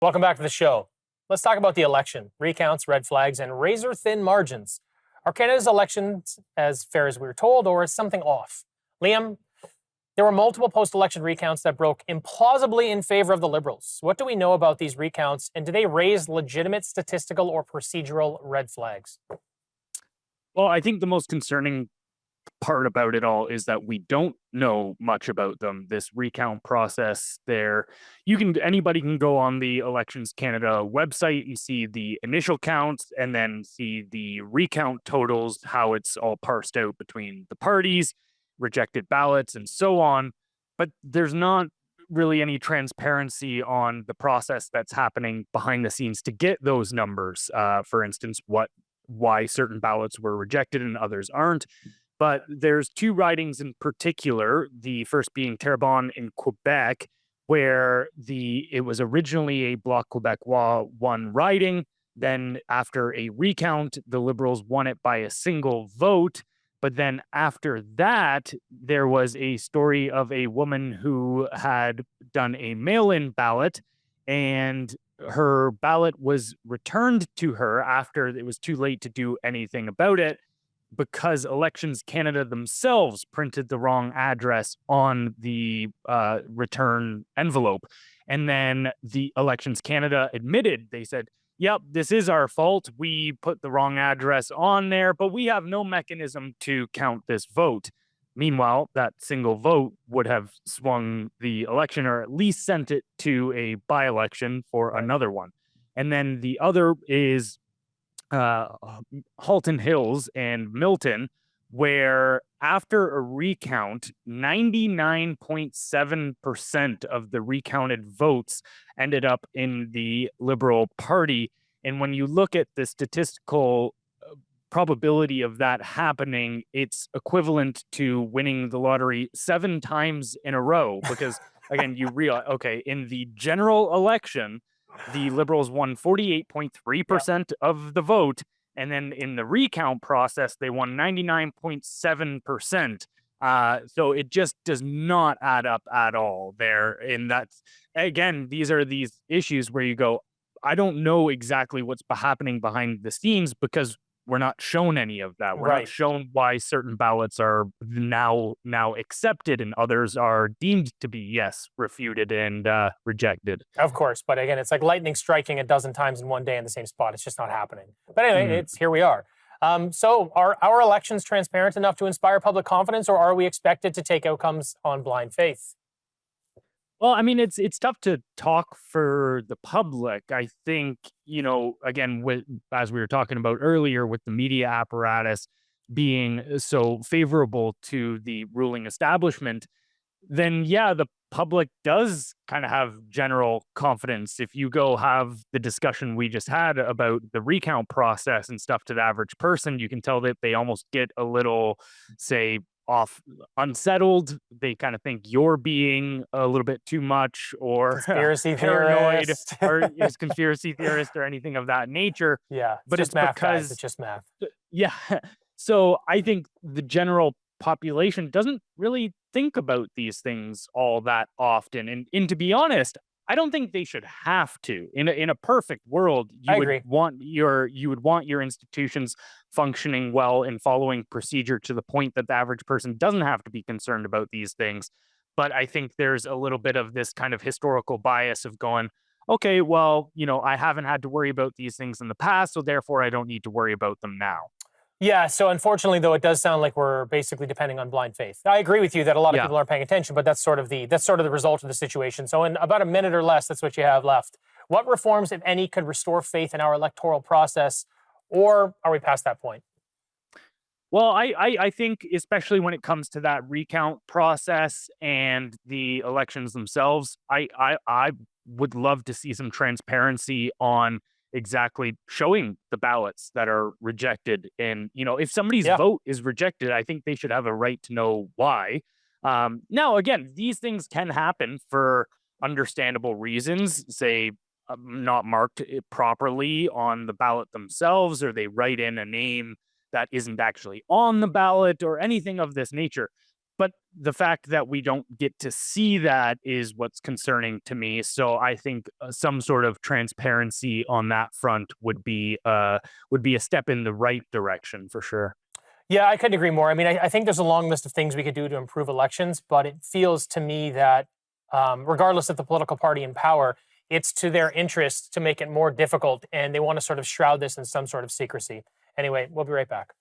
Welcome back to the show. Let's talk about the election. Recounts, red flags, and razor thin margins. Are Canada's elections as fair as we were told, or is something off? Liam, there were multiple post-election recounts that broke implausibly in favor of the Liberals. What do we know about these recounts, and do they raise legitimate statistical or procedural red flags? Well, I think the most concerning part about it all is that we don't know much about them. This recount process anybody can go on the Elections Canada website and see the initial counts and then see the recount totals, how it's all parsed out between the parties, rejected ballots, and so on. But there's not really any transparency on the process that's happening behind the scenes to get those numbers. For instance, why certain ballots were rejected and others aren't. But there's two ridings in particular, the first being Terrebonne in Quebec, where it was originally a Bloc Québécois won riding. Then after a recount, the Liberals won it by a single vote. But then after that, there was a story of a woman who had done a mail-in ballot, and her ballot was returned to her after it was too late to do anything about it, because Elections Canada themselves printed the wrong address on the return envelope. And then the Elections Canada admitted, they said, yep, this is our fault. We put the wrong address on there, but we have no mechanism to count this vote. Meanwhile, that single vote would have swung the election, or at least sent it to a by-election for another one. And then the other is Halton Hills and Milton, where after a recount, 99.7% of the recounted votes ended up in the Liberal Party. And when you look at the statistical probability of that happening, it's equivalent to winning the lottery 7 times in a row. Because again, you realize, okay, in the general election, the Liberals won 48.3% of the vote. And then in the recount process, they won 99.7%. So it just does not add up at all there. And that's, again, these are these issues where you go, I don't know exactly what's happening behind the scenes, because we're not shown any of that. We're not shown why certain ballots are now accepted and others are deemed to be, yes, refuted and rejected. Of course, but again, it's like lightning striking a dozen times in one day in the same spot. It's just not happening. But anyway, here we are. So are our elections transparent enough to inspire public confidence, or are we expected to take outcomes on blind faith? Well, I mean, it's tough to talk for the public. I think, again, as we were talking about earlier, with the media apparatus being so favorable to the ruling establishment, then yeah, the public does kind of have general confidence. If you go have the discussion we just had about the recount process and stuff to the average person, you can tell that they almost get a little, say, unsettled. They kind of think you're being a little bit too much, or conspiracy paranoid, theorist, or is conspiracy theorist, or anything of that nature. Yeah, but it's math, because guys. It's just math. Yeah. So I think the general population doesn't really think about these things all that often. And to be honest, I don't think they should have to. In a perfect world, you would want your institutions functioning well and following procedure to the point that the average person doesn't have to be concerned about these things. But I think there's a little bit of this kind of historical bias of going, okay, well, I haven't had to worry about these things in the past, so therefore I don't need to worry about them now. Yeah, so unfortunately, though, it does sound like we're basically depending on blind faith. I agree with you that a lot of people aren't paying attention, but that's sort of the result of the situation. So in about a minute or less, that's what you have left. What reforms, if any, could restore faith in our electoral process, or are we past that point? Well, I think, especially when it comes to that recount process and the elections themselves, I would love to see some transparency on exactly showing the ballots that are rejected. And, if somebody's vote is rejected, I think they should have a right to know why. Now, again, these things can happen for understandable reasons, say, not marked properly on the ballot themselves, or they write in a name that isn't actually on the ballot, or anything of this nature. but the fact that we don't get to see that is what's concerning to me. So I think some sort of transparency on that front would be a step in the right direction for sure. Yeah, I couldn't agree more. I mean, I think there's a long list of things we could do to improve elections, but it feels to me that regardless of the political party in power, it's to their interest to make it more difficult, and they want to sort of shroud this in some sort of secrecy. Anyway, we'll be right back.